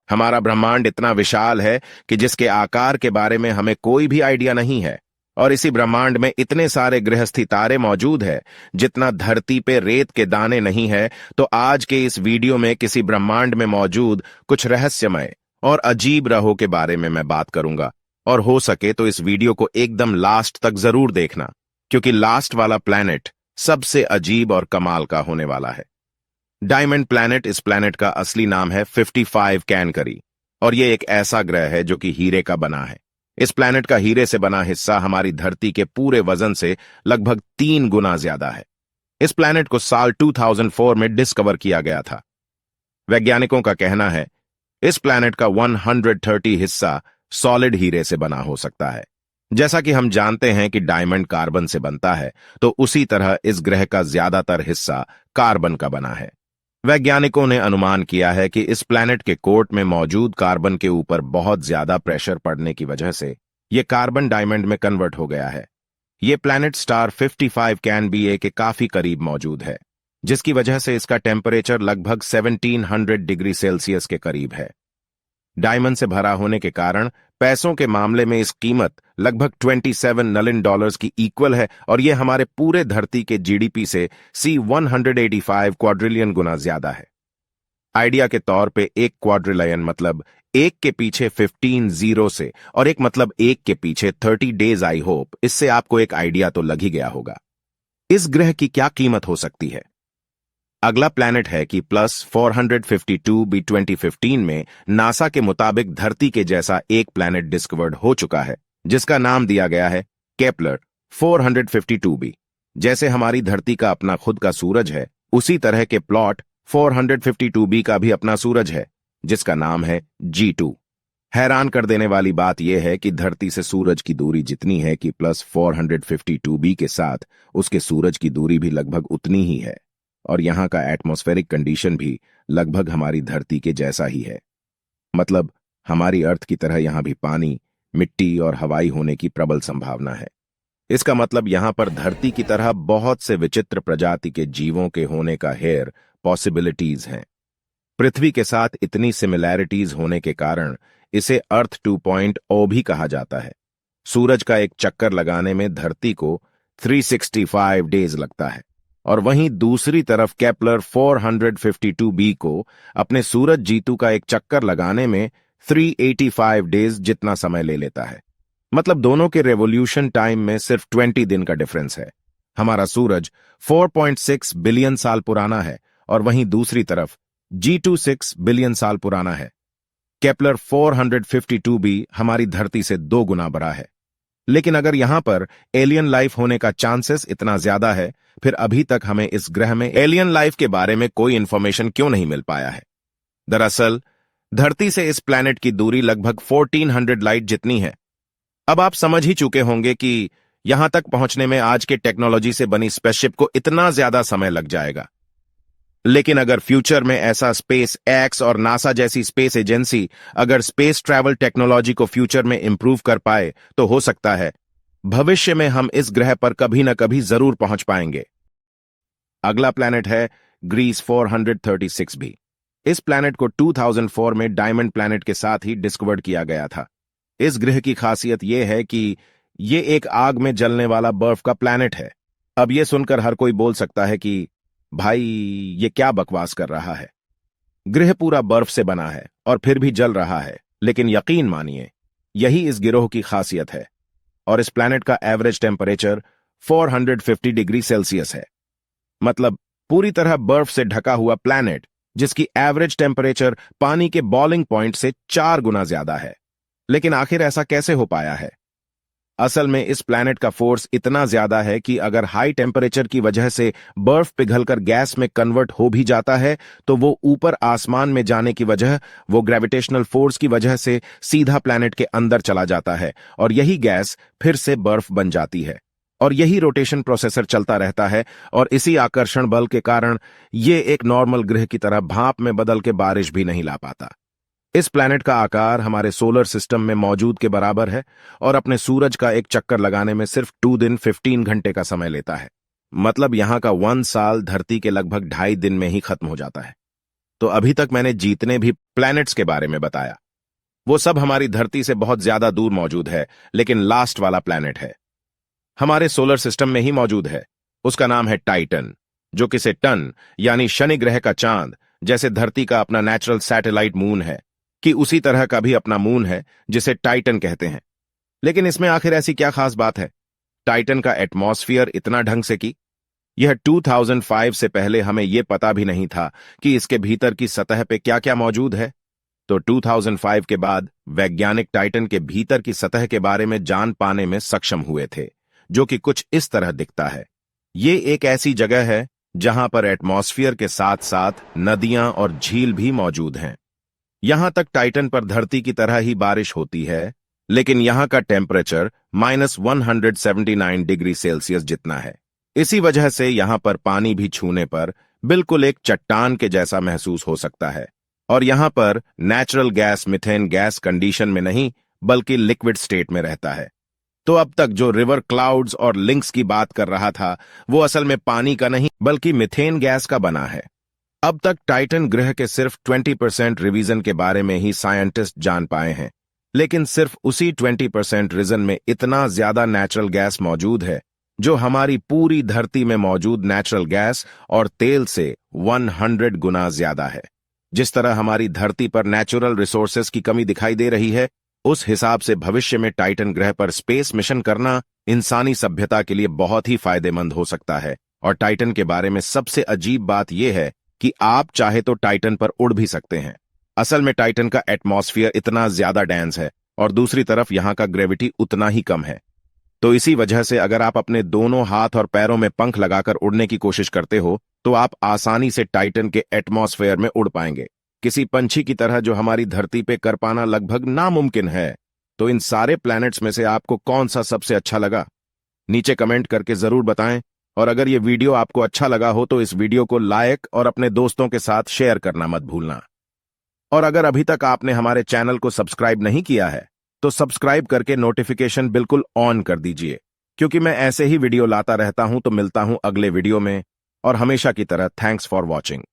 हमारा ब्रह्मांड इतना विशाल है कि जिसके आकार के बारे में हमें कोई भी आइडिया नहीं है, और इसी ब्रह्मांड में इतने सारे गृहस्थी तारे मौजूद है जितना धरती पे रेत के दाने नहीं है। तो आज के इस वीडियो में किसी ब्रह्मांड में मौजूद कुछ रहस्यमय और अजीब ग्रहों के बारे में मैं बात करूंगा, और हो सके तो इस वीडियो को एकदम लास्ट तक जरूर देखना, क्योंकि लास्ट वाला प्लैनेट सबसे अजीब और कमाल का होने वाला है। डायमंड प्लैनेट, इस प्लैनेट का असली नाम है 55 कैनकरी, और यह एक ऐसा ग्रह है जो कि हीरे का बना है। इस प्लैनेट का हीरे से बना हिस्सा हमारी धरती के पूरे वजन से लगभग 3 गुना ज्यादा है। इस प्लैनेट को साल 2004 में डिस्कवर किया गया था। वैज्ञानिकों का कहना है इस प्लैनेट का 130 हिस्सा सॉलिड हीरे से बना हो सकता है। जैसा कि हम जानते हैं कि डायमंड कार्बन से बनता है, तो उसी तरह इस ग्रह का ज्यादातर हिस्सा कार्बन का बना है। वैज्ञानिकों ने अनुमान किया है कि इस प्लैनेट के कोर में मौजूद कार्बन के ऊपर बहुत ज्यादा प्रेशर पड़ने की वजह से यह कार्बन डायमंड में कन्वर्ट हो गया है। यह प्लैनेट स्टार 55 कैन बी ए के काफी करीब मौजूद है, जिसकी वजह से इसका टेम्परेचर लगभग 1700 डिग्री सेल्सियस के करीब है। डायमंड से भरा होने के कारण पैसों के मामले में इस कीमत लगभग 27 नलिन डॉलर्स की इक्वल है, और यह हमारे पूरे धरती के जीडीपी से C185 क्वाड्रिलियन गुना ज्यादा है। आइडिया के तौर पे एक क्वाड्रिलियन मतलब एक के पीछे 15 जीरो से, और एक मतलब एक के पीछे 30 डेज। आई होप इससे आपको एक आइडिया तो लग ही गया होगा इस ग्रह की क्या कीमत हो सकती है। अगला प्लैनेट है कि प्लस 452 बी 2015 में नासा के मुताबिक धरती के जैसा एक प्लैनेट डिस्कवर्ड हो चुका है, जिसका नाम दिया गया है केपलर 452 बी। जैसे हमारी धरती का अपना खुद का सूरज है, उसी तरह के प्लॉट 452 बी का भी अपना सूरज है, जिसका नाम है G2। हैरान कर देने वाली बात यह है कि धरती से सूरज की दूरी जितनी है कि प्लस 452 बी के साथ उसके सूरज की दूरी भी लगभग उतनी ही है, और यहां का एटमॉस्फेरिक कंडीशन भी लगभग हमारी धरती के जैसा ही है। मतलब हमारी अर्थ की तरह यहां भी पानी, मिट्टी और हवाई होने की प्रबल संभावना है। इसका मतलब यहां पर धरती की तरह बहुत से विचित्र प्रजाति के जीवों के होने का हेयर पॉसिबिलिटीज हैं। पृथ्वी के साथ इतनी सिमिलैरिटीज होने के कारण इसे अर्थ 2.0 भी कहा जाता है। सूरज का एक चक्कर लगाने में धरती को 365 डेज लगता है, और वहीं दूसरी तरफ केपलर 452 बी को अपने सूरज जीतू का एक चक्कर लगाने में 385 डेज जितना समय ले लेता है। मतलब दोनों के रेवोल्यूशन टाइम में सिर्फ 20 दिन का डिफरेंस है। हमारा सूरज 4.6 बिलियन साल पुराना है, और वहीं दूसरी तरफ G2 6 बिलियन साल पुराना है। केपलर 452 बी हमारी धरती से 2 गुना बड़ा है। लेकिन अगर यहां पर एलियन लाइफ होने का चांसेस इतना ज्यादा है, फिर अभी तक हमें इस ग्रह में एलियन लाइफ के बारे में कोई इंफॉर्मेशन क्यों नहीं मिल पाया है। दरअसल धरती से इस प्लैनेट की दूरी लगभग 1400 लाइट जितनी है। अब आप समझ ही चुके होंगे कि यहां तक पहुंचने में आज के टेक्नोलॉजी से बनी स्पेसशिप को इतना ज्यादा समय लग जाएगा। लेकिन अगर फ्यूचर में ऐसा स्पेस एक्स और नासा जैसी स्पेस एजेंसी अगर स्पेस ट्रैवल टेक्नोलॉजी को फ्यूचर में इंप्रूव कर पाए, तो हो सकता है भविष्य में हम इस ग्रह पर कभी न कभी जरूर पहुंच पाएंगे। अगला प्लैनेट है ग्रीस 436 भी। इस प्लैनेट को 2004 में डायमंड प्लैनेट के साथ ही डिस्कवर्ड किया गया था। इस ग्रह की खासियत यह है कि यह एक आग में जलने वाला बर्फ का प्लैनेट है। अब यह सुनकर हर कोई बोल सकता है कि भाई ये क्या बकवास कर रहा है, ग्रह पूरा बर्फ से बना है और फिर भी जल रहा है। लेकिन यकीन मानिए, यही इस गिरोह की खासियत है। और इस प्लैनेट का एवरेज टेम्परेचर 450 डिग्री सेल्सियस है। मतलब पूरी तरह बर्फ से ढका हुआ प्लैनेट, जिसकी एवरेज टेम्परेचर पानी के बॉइलिंग पॉइंट से 4 गुना ज्यादा है। लेकिन आखिर ऐसा कैसे हो पाया है? असल में इस प्लैनेट का फोर्स इतना ज्यादा है कि अगर हाई टेम्परेचर की वजह से बर्फ पिघलकर गैस में कन्वर्ट हो भी जाता है, तो वो ऊपर आसमान में जाने की वजह वो ग्रेविटेशनल फोर्स की वजह से सीधा प्लैनेट के अंदर चला जाता है, और यही गैस फिर से बर्फ बन जाती है। और यही रोटेशन प्रोसेसर चलता रहता है, और इसी आकर्षण बल के कारण ये एक नॉर्मल ग्रह की तरह भाप में बदल के बारिश भी नहीं ला पाता। इस प्लैनेट का आकार हमारे सोलर सिस्टम में मौजूद के बराबर है, और अपने सूरज का एक चक्कर लगाने में सिर्फ 2 दिन 15 घंटे का समय लेता है। मतलब यहां का 1 साल धरती के लगभग 2.5 दिन में ही खत्म हो जाता है। तो अभी तक मैंने जितने भी प्लैनेट्स के बारे में बताया वो सब हमारी धरती से बहुत ज्यादा दूर मौजूद है, लेकिन लास्ट वाला प्लैनेट है हमारे सोलर सिस्टम में ही मौजूद है। उसका नाम है टाइटन, जो किसे टन यानी शनि ग्रह का चांद जैसे धरती का अपना नेचुरल सैटेलाइट मून है कि उसी तरह का भी अपना मून है जिसे टाइटन कहते हैं। लेकिन इसमें आखिर ऐसी क्या खास बात है? टाइटन का एटमॉस्फेयर इतना ढंग से कि यह 2005 से पहले हमें यह पता भी नहीं था कि इसके भीतर की सतह पे क्या क्या मौजूद है। तो 2005 के बाद वैज्ञानिक टाइटन के भीतर की सतह के बारे में जान पाने में सक्षम हुए थे, जो कि कुछ इस तरह दिखता है। ये एक ऐसी जगह है जहां पर एटमॉस्फेयर के साथ साथ नदियां और झील भी मौजूद हैं। यहां तक टाइटन पर धरती की तरह ही बारिश होती है, लेकिन यहां का टेम्परेचर -179 डिग्री सेल्सियस जितना है। इसी वजह से यहां पर पानी भी छूने पर बिल्कुल एक चट्टान के जैसा महसूस हो सकता है। और यहां पर natural gas methane gas condition में नहीं बल्कि लिक्विड स्टेट में रहता है। तो अब तक जो रिवर क्लाउड्स और लिंक्स की बात कर रहा था वो असल में पानी का नहीं बल्कि मीथेन गैस का बना है। अब तक टाइटन ग्रह के सिर्फ 20% रिवीजन के बारे में ही साइंटिस्ट जान पाए हैं, लेकिन सिर्फ उसी 20% रीजन में इतना ज्यादा नेचुरल गैस मौजूद है जो हमारी पूरी धरती में मौजूद नेचुरल गैस और तेल से 100 गुना ज्यादा है। जिस तरह हमारी धरती पर नेचुरल रिसोर्सेस की कमी दिखाई दे रही है, उस हिसाब से भविष्य में टाइटन ग्रह पर स्पेस मिशन करना इंसानी सभ्यता के लिए बहुत ही फायदेमंद हो सकता है। और टाइटन के बारे में सबसे अजीब बात यह है कि आप चाहे तो टाइटन पर उड़ भी सकते हैं। असल में टाइटन का एटमॉस्फेयर इतना ज्यादा डेंस है और दूसरी तरफ यहां का ग्रेविटी उतना ही कम है। तो इसी वजह से अगर आप अपने दोनों हाथ और पैरों में पंख लगाकर उड़ने की कोशिश करते हो तो आप आसानी से टाइटन के एटमॉस्फेयर में उड़ पाएंगे, किसी पंछी की तरह जो हमारी धरती पे कर पाना लगभग नामुमकिन है। तो इन सारे प्लैनेट्स में से आपको कौन सा सबसे अच्छा लगा? नीचे कमेंट करके जरूर बताएं। और अगर ये वीडियो आपको अच्छा लगा हो तो इस वीडियो को लाइक और अपने दोस्तों के साथ शेयर करना मत भूलना। और अगर अभी तक आपने हमारे चैनल को सब्सक्राइब नहीं किया है तो सब्सक्राइब करके नोटिफिकेशन बिल्कुल ऑन कर दीजिए, क्योंकि मैं ऐसे ही वीडियो लाता रहता हूं। तो मिलता हूं अगले वीडियो में, और हमेशा की तरह थैंक्स फॉर वॉचिंग।